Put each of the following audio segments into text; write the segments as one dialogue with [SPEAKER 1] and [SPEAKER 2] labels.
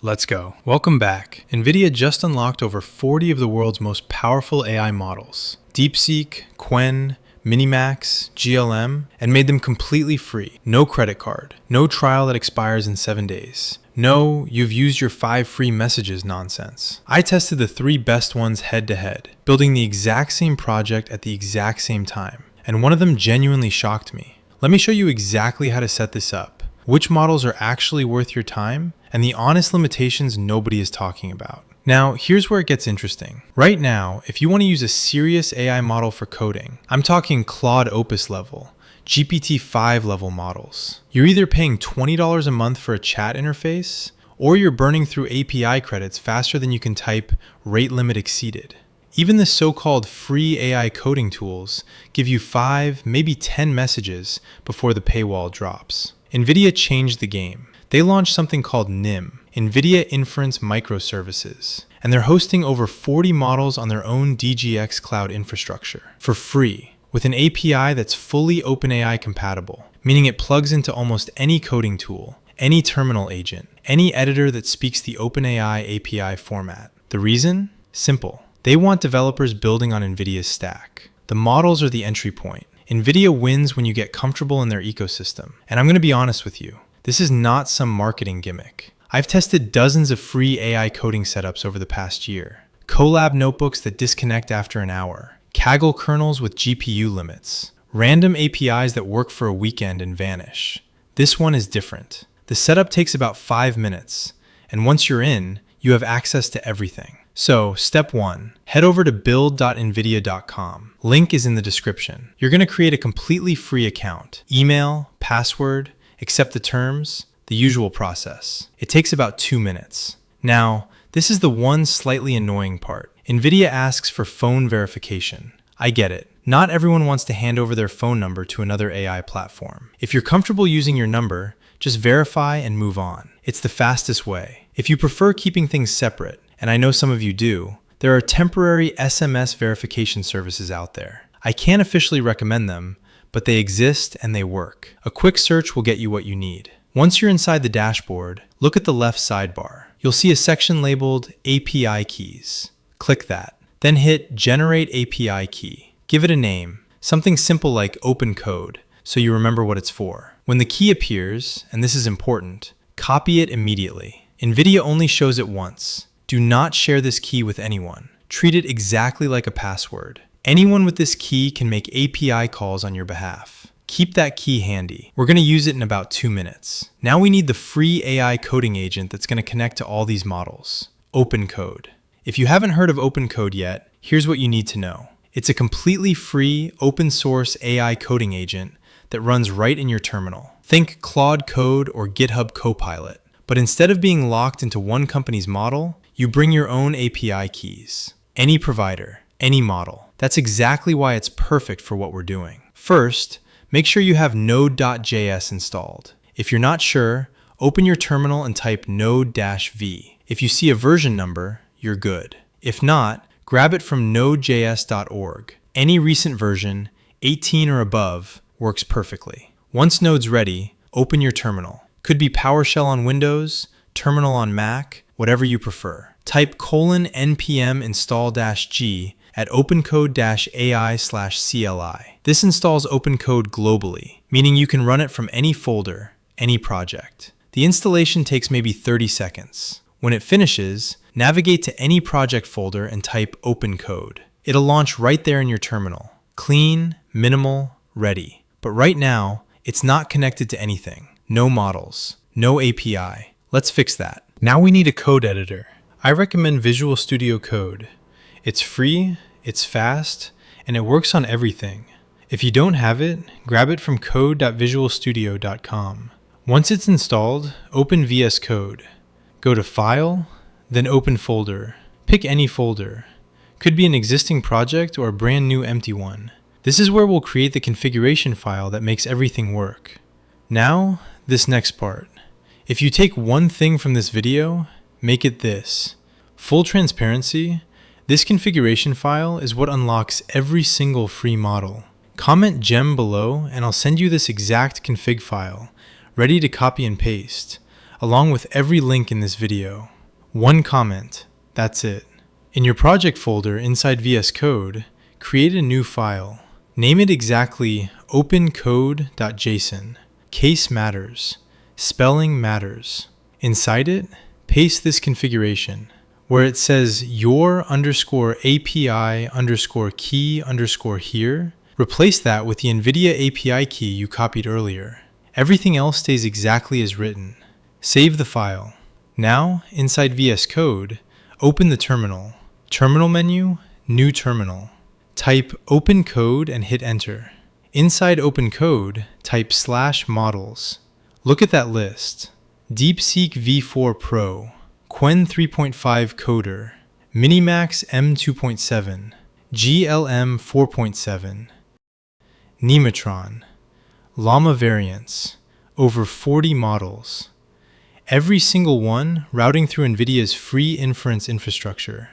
[SPEAKER 1] Let's go. Welcome back. NVIDIA just unlocked over 40 of the world's most powerful AI models. DeepSeek, Qwen, MiniMax, GLM, and made them completely free. No credit card. No trial that expires in 7 days. No, you've used your 5 free messages nonsense. I tested the 3 best ones head to head, building the exact same project at the exact same time. And one of them genuinely shocked me. Let me show you exactly how to set this up, which models are actually worth your time, and the honest limitations nobody is talking about. Now, here's where it gets interesting. Right now, if you want to use a serious AI model for coding, I'm talking Claude Opus level, GPT-5 level models. You're either paying $20 a month for a chat interface, or you're burning through API credits faster than you can type rate limit exceeded. Even the so-called free AI coding tools give you 5, maybe 10 messages before the paywall drops. NVIDIA changed the game. They launched something called NIM, NVIDIA Inference Microservices, and they're hosting over 40 models on their own DGX cloud infrastructure for free, with an API that's fully OpenAI compatible, meaning it plugs into almost any coding tool, any terminal agent, any editor that speaks the OpenAI API format. The reason? Simple. They want developers building on NVIDIA's stack. The models are the entry point. NVIDIA wins when you get comfortable in their ecosystem. And I'm going to be honest with you. This is not some marketing gimmick. I've tested dozens of free AI coding setups over the past year. Colab notebooks that disconnect after an hour. Kaggle kernels with GPU limits. Random APIs that work for a weekend and vanish. This one is different. The setup takes about 5 minutes. And once you're in, you have access to everything. So, step 1, head over to build.nvidia.com. Link is in the description. You're going to create a completely free account. Email, password, accept the terms, the usual process. It takes about 2 minutes. Now, this is the one slightly annoying part. NVIDIA asks for phone verification. I get it. Not everyone wants to hand over their phone number to another AI platform. If you're comfortable using your number, just verify and move on. It's the fastest way. If you prefer keeping things separate, and I know some of you do, there are temporary SMS verification services out there. I can't officially recommend them, but they exist and they work. A quick search will get you what you need. Once you're inside the dashboard, look at the left sidebar. You'll see a section labeled API Keys. Click that. Then hit Generate API Key. Give it a name, something simple like OpenCode, so you remember what it's for. When the key appears, and this is important, copy it immediately. NVIDIA only shows it once. Do not share this key with anyone. Treat it exactly like a password. Anyone with this key can make API calls on your behalf. Keep that key handy. We're going to use it in about 2 minutes. Now we need the free AI coding agent that's going to connect to all these models. OpenCode. If you haven't heard of OpenCode yet, here's what you need to know. It's a completely free, open source AI coding agent that runs right in your terminal. Think Claude Code or GitHub Copilot. But instead of being locked into one company's model, you bring your own API keys. Any provider, any model. That's exactly why it's perfect for what we're doing. First, make sure you have Node.js installed. If you're not sure, open your terminal and type node-v. If you see a version number, you're good. If not, grab it from nodejs.org. Any recent version, 18 or above, works perfectly. Once Node's ready, open your terminal. Could be PowerShell on Windows, Terminal on Mac, whatever you prefer. Type :npm install-g at opencode-ai/cli. This installs OpenCode globally, meaning you can run it from any folder, any project. The installation takes maybe 30 seconds. When it finishes, navigate to any project folder and type OpenCode. It'll launch right there in your terminal. Clean, minimal, ready. But right now, it's not connected to anything. No models, no API. Let's fix that. Now we need a code editor. I recommend Visual Studio Code. It's free, it's fast, and it works on everything. If you don't have it, grab it from code.visualstudio.com. Once it's installed, open VS Code. Go to File, then Open Folder. Pick any folder. Could be an existing project or a brand new empty one. This is where we'll create the configuration file that makes everything work. Now, this next part. If you take one thing from this video, make it this. Full transparency, this configuration file is what unlocks every single free model. Comment gem below and I'll send you this exact config file, ready to copy and paste. along with every link in this video. One comment, that's it. In your project folder inside VS Code, create a new file. Name it exactly OpenCode.json. Case matters. Spelling matters. Inside it, paste this configuration. Where it says your _API_key_here, replace that with the NVIDIA API key you copied earlier. Everything else stays exactly as written. Save the file. Now, inside VS Code, open the terminal. Terminal menu, new terminal. Type OpenCode and hit enter. Inside OpenCode, type /models. Look at that list. DeepSeek V4 Pro, Qwen 3.5 Coder, MiniMax M2.7, GLM 4.7, Nematron, Llama variants, over 40 models. Every single one routing through NVIDIA's free inference infrastructure.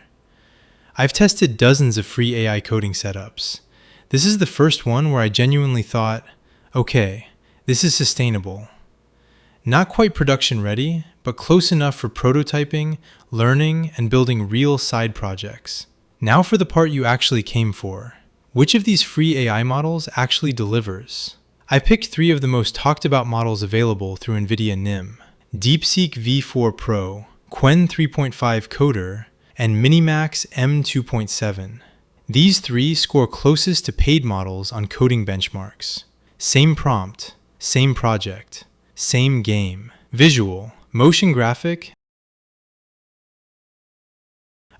[SPEAKER 1] I've tested dozens of free AI coding setups. This is the first one where I genuinely thought, okay, this is sustainable. Not quite production ready, but close enough for prototyping, learning, and building real side projects. Now for the part you actually came for. Which of these free AI models actually delivers? I picked 3 of the most talked about models available through NVIDIA NIM: DeepSeek V4 Pro, Qwen 3.5 Coder, and MiniMax M2.7. These 3 score closest to paid models on coding benchmarks. Same prompt, same project, same game. Visual, motion graphic,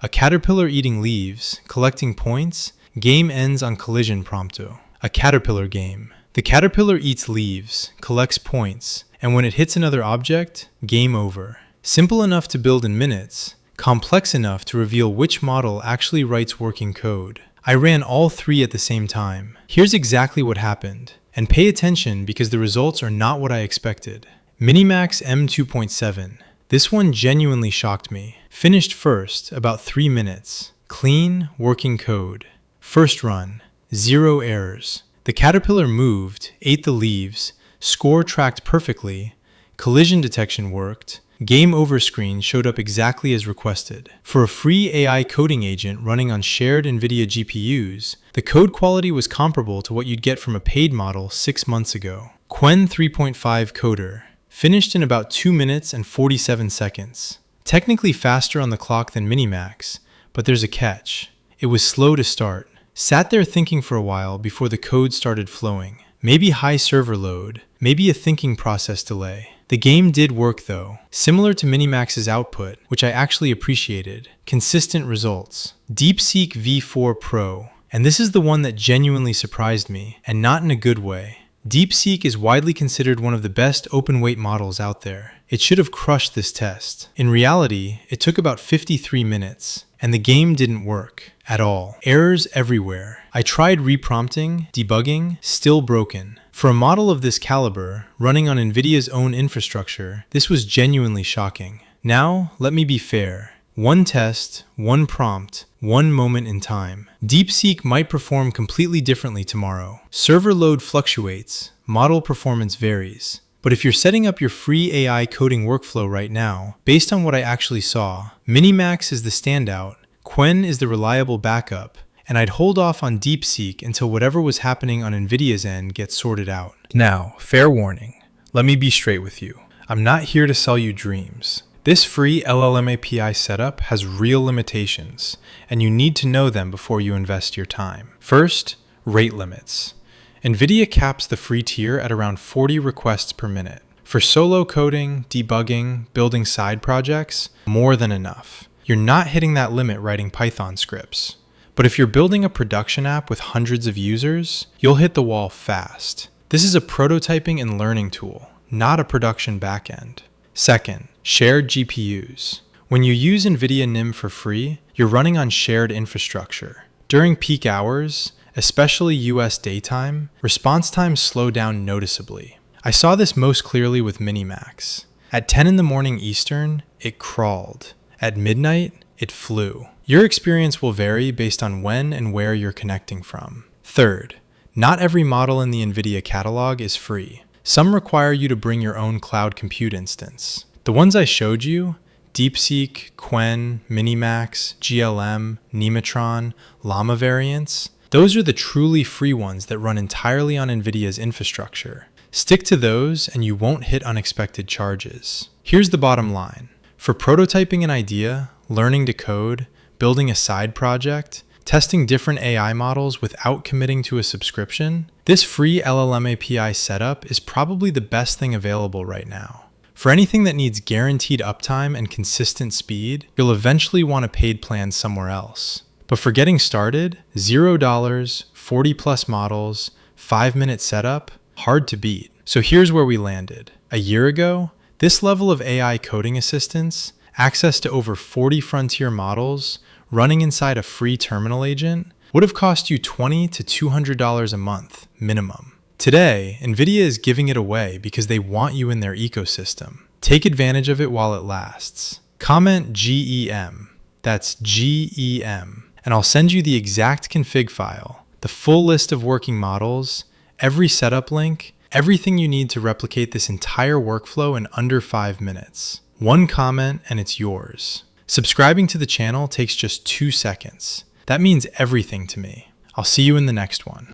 [SPEAKER 1] a caterpillar eating leaves, collecting points, game ends on collision prompto. A caterpillar game. The caterpillar eats leaves, collects points, and when it hits another object, game over. Simple enough to build in minutes, complex enough to reveal which model actually writes working code. I ran all 3 at the same time. Here's exactly what happened. And pay attention because the results are not what I expected. MiniMax M2.7. This one genuinely shocked me. Finished first, about 3 minutes. Clean, working code. First run, 0 errors. The caterpillar moved, ate the leaves, score tracked perfectly, collision detection worked, game over screen showed up exactly as requested. For a free AI coding agent running on shared NVIDIA GPUs, the code quality was comparable to what you'd get from a paid model 6 months ago. Qwen 3.5 Coder. Finished in about 2 minutes and 47 seconds. Technically faster on the clock than MiniMax, but there's a catch. It was slow to start. Sat there thinking for a while before the code started flowing. Maybe high server load, maybe a thinking process delay. The game did work though. Similar to MiniMax's output, which I actually appreciated. Consistent results. DeepSeek V4 Pro. And this is the one that genuinely surprised me, and not in a good way. DeepSeek is widely considered one of the best open-weight models out there. It should have crushed this test. In reality, it took about 53 minutes, and the game didn't work at all. Errors everywhere. I tried reprompting, debugging, still broken. For a model of this caliber, running on NVIDIA's own infrastructure, this was genuinely shocking. Now, let me be fair. One test, one prompt, one moment in time. DeepSeek might perform completely differently tomorrow. Server load fluctuates, model performance varies. But if you're setting up your free AI coding workflow right now, based on what I actually saw, MiniMax is the standout, Qwen is the reliable backup, and I'd hold off on DeepSeek until whatever was happening on NVIDIA's end gets sorted out. Now, fair warning. Let me be straight with you. I'm not here to sell you dreams. This free LLM API setup has real limitations, and you need to know them before you invest your time. First, rate limits. NVIDIA caps the free tier at around 40 requests per minute. For solo coding, debugging, building side projects, more than enough. You're not hitting that limit writing Python scripts. But if you're building a production app with hundreds of users, you'll hit the wall fast. This is a prototyping and learning tool, not a production backend. Second, shared GPUs. When you use NVIDIA NIM for free, you're running on shared infrastructure. During peak hours, especially US daytime, response times slow down noticeably. I saw this most clearly with MiniMax. At 10 in the morning Eastern, it crawled. At midnight, it flew. Your experience will vary based on when and where you're connecting from. Third, not every model in the NVIDIA catalog is free. Some require you to bring your own cloud compute instance. The ones I showed you, DeepSeek, Qwen, MiniMax, GLM, Nematron, Llama variants, those are the truly free ones that run entirely on NVIDIA's infrastructure. Stick to those and you won't hit unexpected charges. Here's the bottom line. For prototyping an idea, learning to code, building a side project, testing different AI models without committing to a subscription, this free LLM API setup is probably the best thing available right now. For anything that needs guaranteed uptime and consistent speed, you'll eventually want a paid plan somewhere else. But for getting started, $0, 40 plus models, 5-minute setup, hard to beat. So here's where we landed. A year ago, this level of AI coding assistance, access to over 40 frontier models, running inside a free terminal agent, would have cost you $20 to $200 a month, minimum. Today, NVIDIA is giving it away because they want you in their ecosystem. Take advantage of it while it lasts. Comment GEM, that's GEM, and I'll send you the exact config file, the full list of working models, every setup link, everything you need to replicate this entire workflow in under 5 minutes. One comment and it's yours. Subscribing to the channel takes just 2 seconds. That means everything to me. I'll see you in the next one.